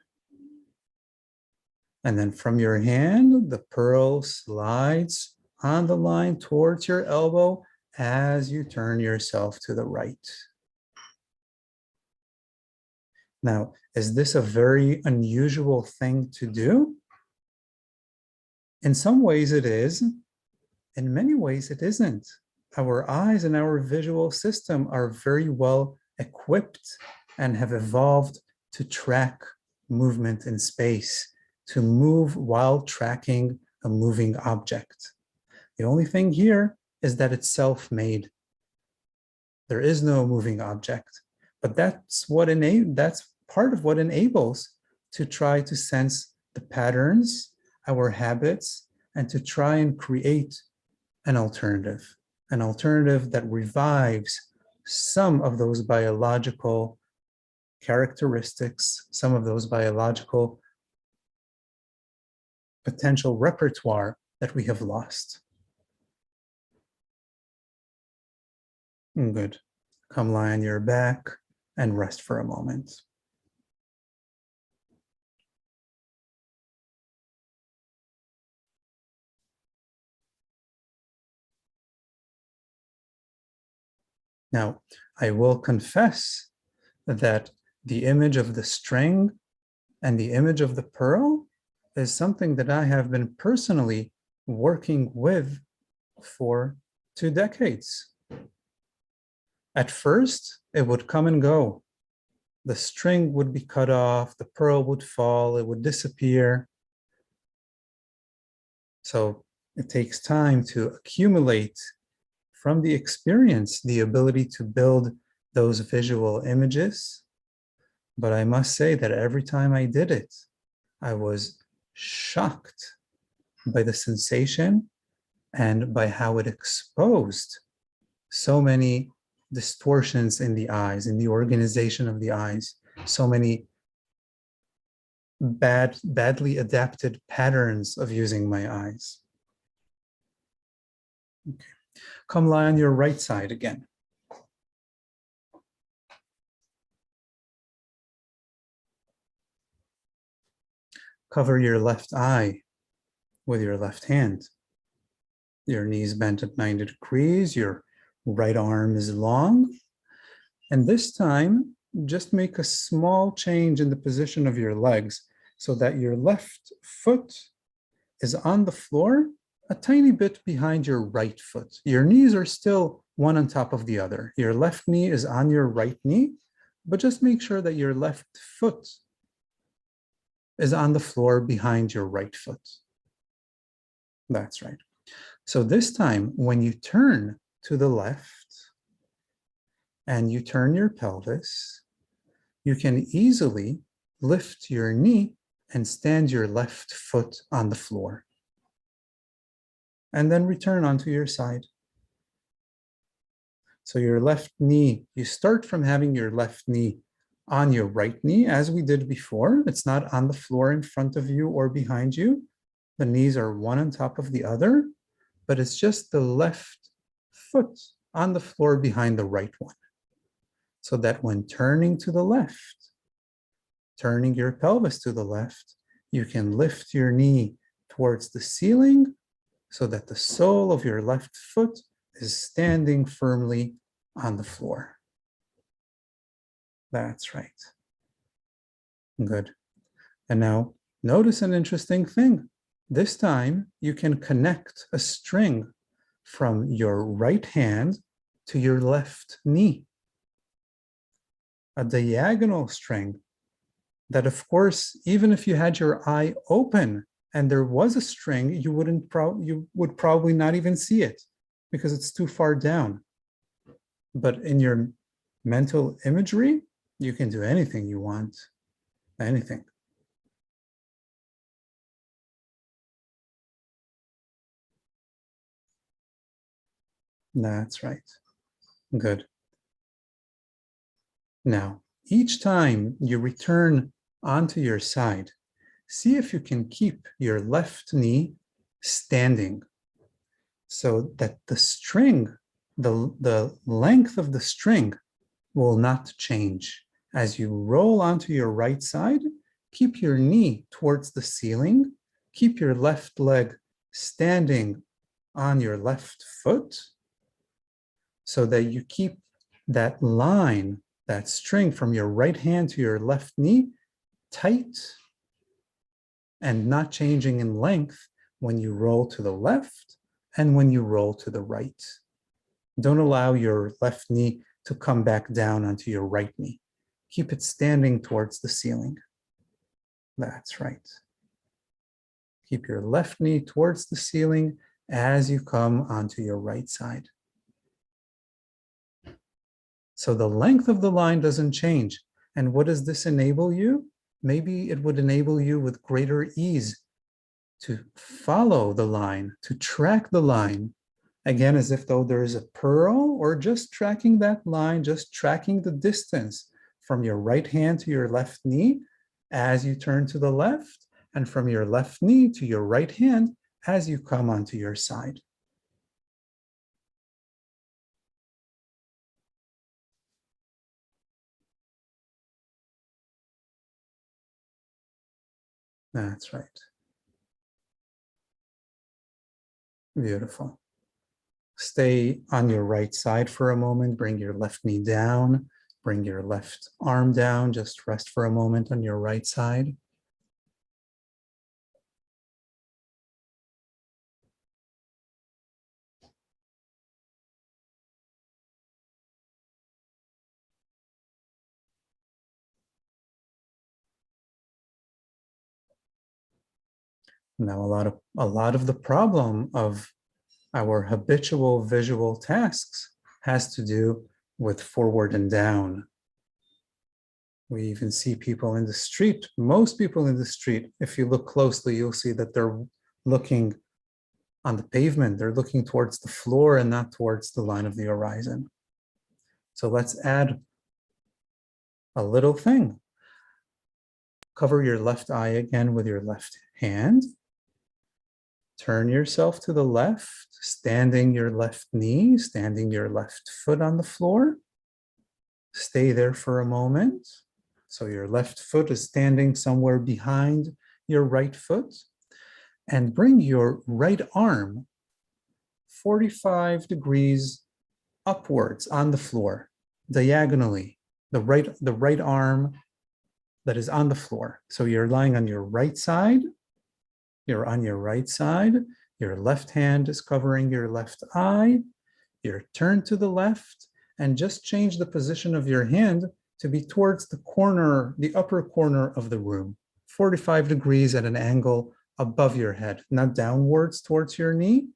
And then from your hand, the pearl slides on the line towards your elbow as you turn yourself to the right. Now, is this a very unusual thing to do? In some ways it is. In many ways it isn't. Our eyes and our visual system are very well equipped and have evolved to track movement in space, to move while tracking a moving object. The only thing here is that it's self-made. There is no moving object, but that's part of what enables to try to sense the patterns, our habits, and to try and create an alternative that revives some of those biological characteristics, some of those biological potential repertoire that we have lost. Good. Come lie on your back and rest for a moment. Now, I will confess that the image of the string and the image of the pearl is something that I have been personally working with for 2 decades. At first, it would come and go. The string would be cut off, the pearl would fall, it would disappear. So it takes time to accumulate from the experience the ability to build those visual images. But I must say that every time I did it, I was shocked by the sensation and by how it exposed so many distortions in the eyes, in the organization of the eyes, so many badly adapted patterns of using my eyes. Okay. Come lie on your right side again. Cover your left eye with your left hand. Your knees bent at 90 degrees, your right arm is long. And this time, just make a small change in the position of your legs so that your left foot is on the floor a tiny bit behind your right foot. Your knees are still one on top of the other. Your left knee is on your right knee, but just make sure that your left foot is on the floor behind your right foot. That's right. So this time, when you turn to the left and you turn your pelvis, you can easily lift your knee and stand your left foot on the floor. And then return onto your side. So your left knee, you start from having your left knee on your right knee, as we did before. It's not on the floor in front of you or behind you. The knees are one on top of the other, but it's just the left foot on the floor behind the right one. So that when turning to the left, turning your pelvis to the left, you can lift your knee towards the ceiling so that the sole of your left foot is standing firmly on the floor. That's right. Good. And now notice an interesting thing. This time you can connect a string from your right hand to your left knee. A diagonal string that, of course, even if you had your eye open and there was a string, you would probably not even see it because it's too far down. But in your mental imagery, you can do anything you want, anything. That's right. Good. Now, each time you return onto your side, see if you can keep your left knee standing so that the string, the length of the string will not change. As you roll onto your right side, keep your knee towards the ceiling, keep your left leg standing on your left foot so that you keep that line, that string from your right hand to your left knee tight and not changing in length when you roll to the left and when you roll to the right. Don't allow your left knee to come back down onto your right knee. Keep it standing towards the ceiling. That's right. Keep your left knee towards the ceiling as you come onto your right side. So the length of the line doesn't change. And what does this enable you? Maybe it would enable you with greater ease to follow the line, to track the line, again, as if though there is a pearl, or just tracking that line, just tracking the distance from your right hand to your left knee as you turn to the left, and from your left knee to your right hand as you come onto your side. That's right. Beautiful. Stay on your right side for a moment. Bring your left knee down. Bring your left arm down. Just rest for a moment on your right side. Now, a lot of the problem of our habitual visual tasks has to do with forward and down. We even see people in the street, most people in the street, if you look closely, you'll see that they're looking on the pavement, they're looking towards the floor and not towards the line of the horizon. So let's add a little thing. Cover your left eye again with your left hand. Turn yourself to the left, standing your left knee, standing your left foot on the floor. Stay there for a moment. So your left foot is standing somewhere behind your right foot. And bring your right arm 45 degrees upwards on the floor, diagonally, the right arm that is on the floor. So you're lying on your right side. You're on your right side. Your left hand is covering your left eye. You're turned to the left and just change the position of your hand to be towards the corner, the upper corner of the room, 45 degrees at an angle above your head, not downwards towards your knee,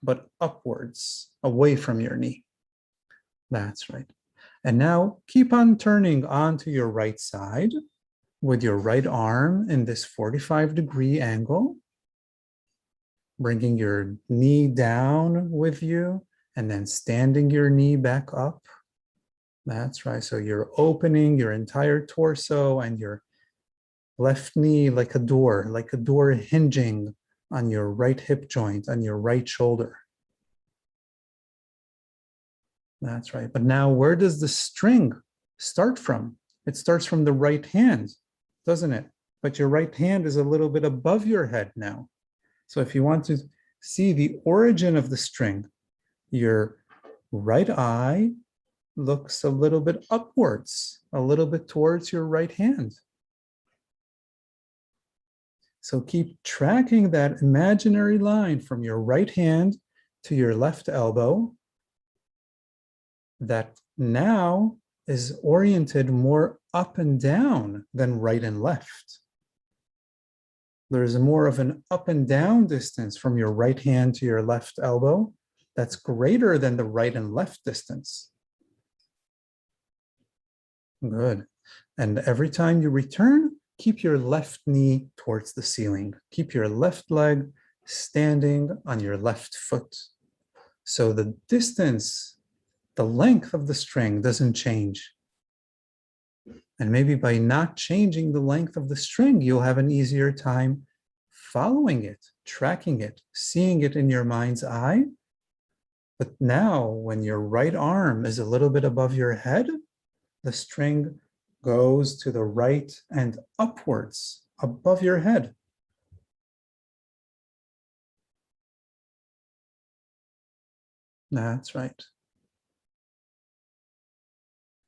but upwards, away from your knee. That's right. And now keep on turning onto your right side with your right arm in this 45-degree angle, bringing your knee down with you and then standing your knee back up. That's right. So you're opening your entire torso and your left knee like a door hinging on your right hip joint, on your right shoulder. That's right. But now where does the string start from? It starts from the right hand, doesn't it? But your right hand is a little bit above your head now. So if you want to see the origin of the string, your right eye looks a little bit upwards, a little bit towards your right hand. So keep tracking that imaginary line from your right hand to your left elbow that now is oriented more up and down than right and left. There's more of an up and down distance from your right hand to your left elbow that's greater than the right and left distance. Good. And every time you return, keep your left knee towards the ceiling. Keep your left leg standing on your left foot. So the distance, the length of the string doesn't change. And maybe by not changing the length of the string, you'll have an easier time following it, tracking it, seeing it in your mind's eye. But now when your right arm is a little bit above your head, the string goes to the right and upwards above your head. That's right.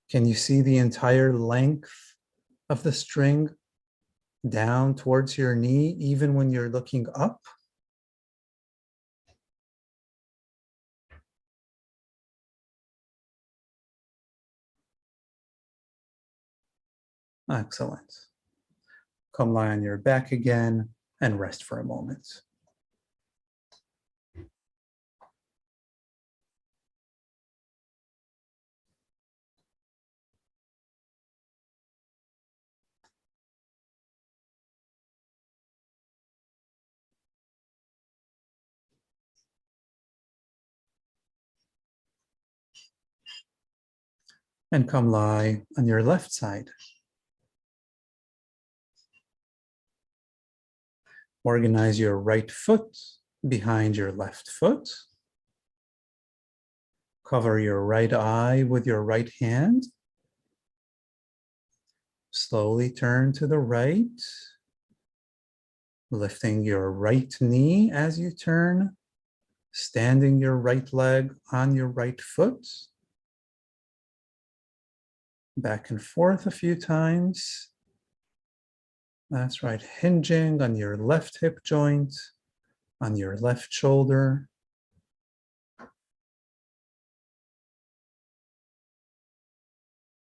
Can you see the entire length of the string down towards your knee, even when you're looking up? Excellent. Come lie on your back again and rest for a moment. And come lie on your left side. Organize your right foot behind your left foot. Cover your right eye with your right hand. Slowly turn to the right, lifting your right knee as you turn, standing your right leg on your right foot. Back and forth a few times. That's right, hinging on your left hip joint, on your left shoulder.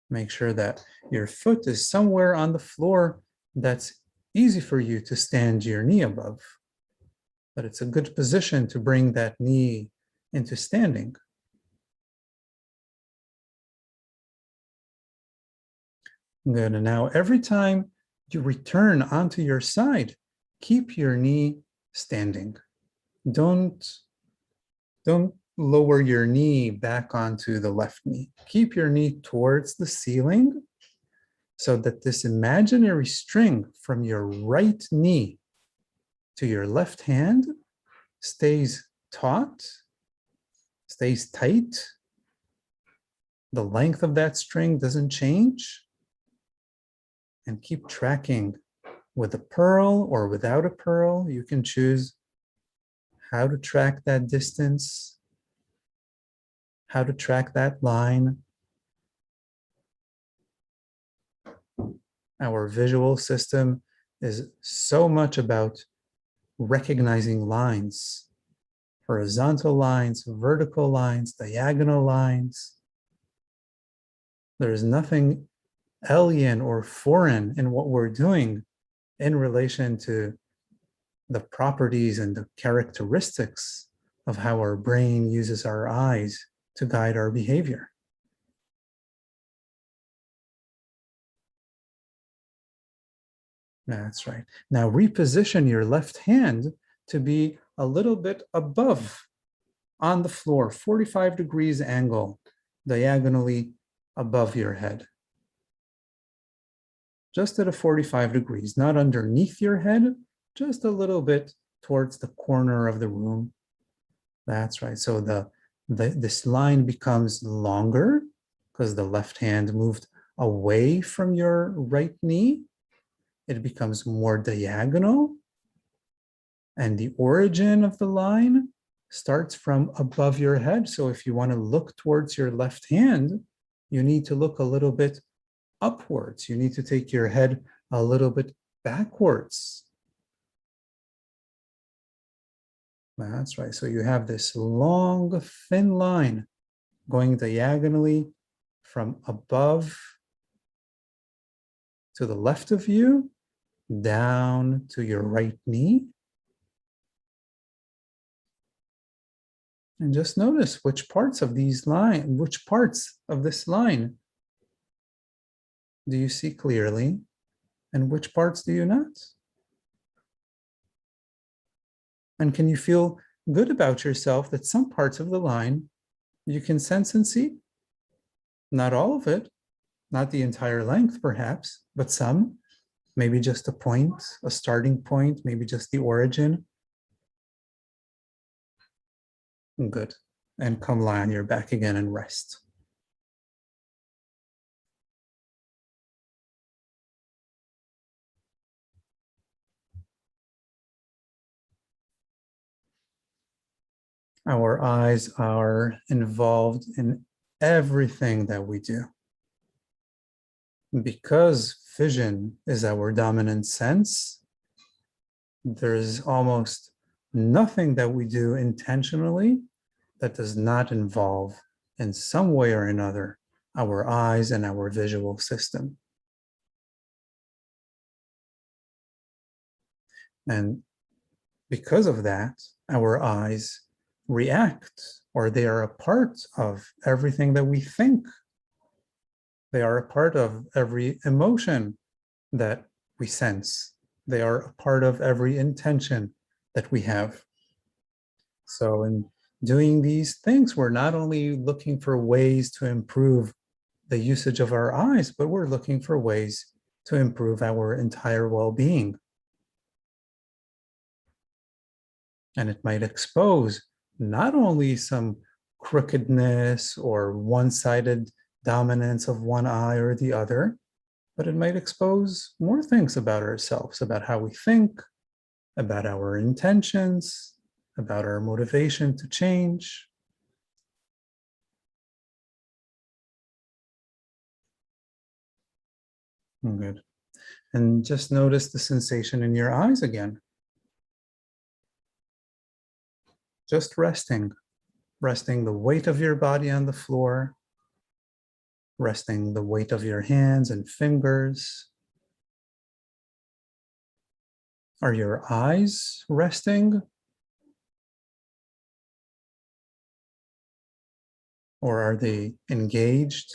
Make sure that your foot is somewhere on the floor that's easy for you to stand your knee above. But it's a good position to bring that knee into standing. Good, and now every time you return onto your side, keep your knee standing. Don't lower your knee back onto the left knee. Keep your knee towards the ceiling so that this imaginary string from your right knee to your left hand stays taut, stays tight. The length of that string doesn't change. And keep tracking with a pearl or without a pearl. You can choose how to track that distance, how to track that line. Our visual system is so much about recognizing lines, horizontal lines, vertical lines, diagonal lines. There is nothing alien or foreign in what we're doing in relation to the properties and the characteristics of how our brain uses our eyes to guide our behavior. That's right. Now reposition your left hand to be a little bit above on the floor, 45 degrees angle, diagonally above your head. Just at a 45 degrees, not underneath your head, just a little bit towards the corner of the room. That's right. So this line becomes longer because the left hand moved away from your right knee. It becomes more diagonal. And the origin of the line starts from above your head. So if you want to look towards your left hand, you need to look a little bit upwards. You need to take your head a little bit backwards. That's right. So you have this long, thin line going diagonally from above to the left of you, down to your right knee. And just notice which parts of this line do you see clearly and which parts do you not? And can you feel good about yourself that some parts of the line you can sense and see? Not all of it, not the entire length perhaps, but some, maybe just a point, a starting point, maybe just the origin. Good. And come lie on your back again and rest. Our eyes are involved in everything that we do. Because vision is our dominant sense, there's almost nothing that we do intentionally that does not involve, in some way or another, our eyes and our visual system. And because of that, our eyes react, or they are a part of everything that we think. They are a part of every emotion that we sense. They are a part of every intention that we have. So in doing these things, we're not only looking for ways to improve the usage of our eyes, but we're looking for ways to improve our entire well-being. And it might expose not only some crookedness or one-sided dominance of one eye or the other, but it might expose more things about ourselves, about how we think, about our intentions, about our motivation to change. Good. And just notice the sensation in your eyes again. Just resting the weight of your body on the floor, resting the weight of your hands and fingers. Are your eyes resting? Or are they engaged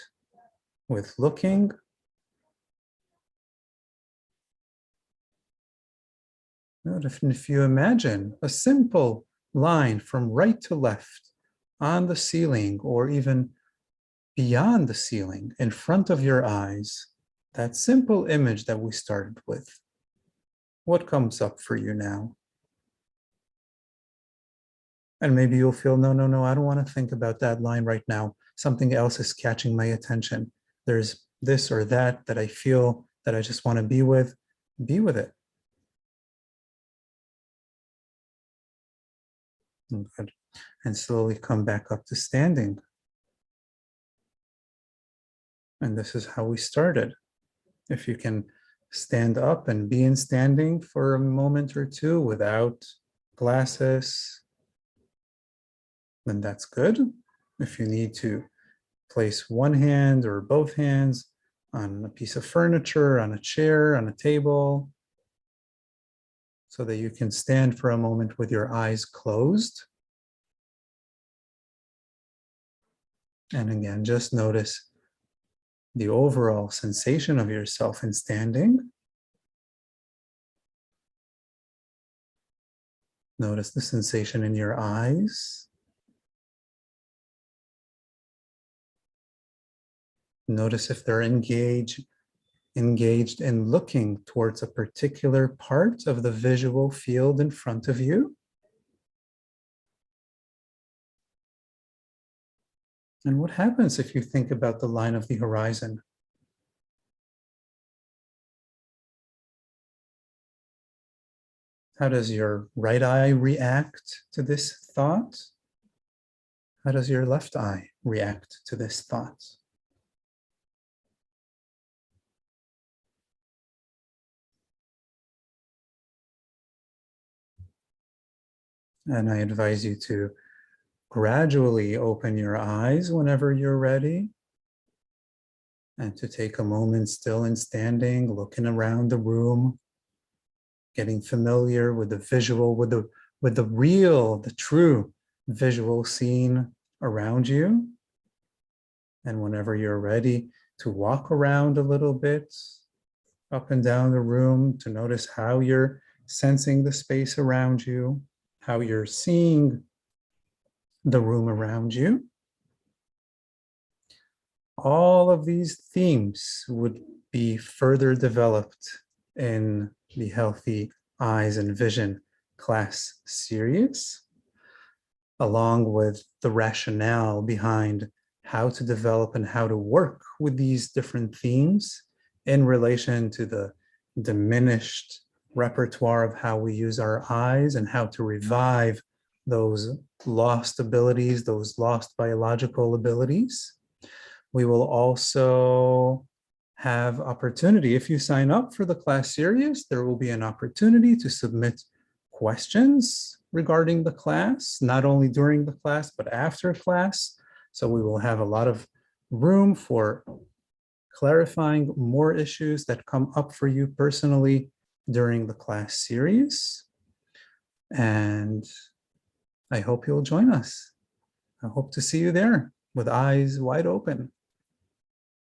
with looking? If you imagine a simple line from right to left on the ceiling or even beyond the ceiling in front of your eyes, that simple image that we started with, what comes up for you now? And maybe you'll feel, no, I don't want to think about that line right now. Something else is catching my attention. There's this or that that I feel that I just want to be with. Be with it. Good. And slowly come back up to standing. And this is how we started. If you can stand up and be in standing for a moment or two without glasses, then that's good. If you need to place one hand or both hands on a piece of furniture, on a chair, on a table, so that you can stand for a moment with your eyes closed. And again, just notice the overall sensation of yourself in standing. Notice the sensation in your eyes. Notice if they're engaged in looking towards a particular part of the visual field in front of you. And what happens if you think about the line of the horizon? How does your right eye react to this thought? How does your left eye react to this thought? And I advise you to gradually open your eyes whenever you're ready, and to take a moment still and standing, looking around the room, getting familiar with the visual, with the real, the true visual scene around you. And whenever you're ready to walk around a little bit, up and down the room, to notice how you're sensing the space around you, how you're seeing the room around you. All of these themes would be further developed in the Healthy Eyes and Vision class series, along with the rationale behind how to develop and how to work with these different themes in relation to the diminished repertoire of how we use our eyes and how to revive those lost abilities, those lost biological abilities. We will also have opportunity. If you sign up for the class series, there will be an opportunity to submit questions regarding the class, not only during the class, but after class. So we will have a lot of room for clarifying more issues that come up for you personally during the class series. And I hope you'll join us. I hope to see you there with eyes wide open.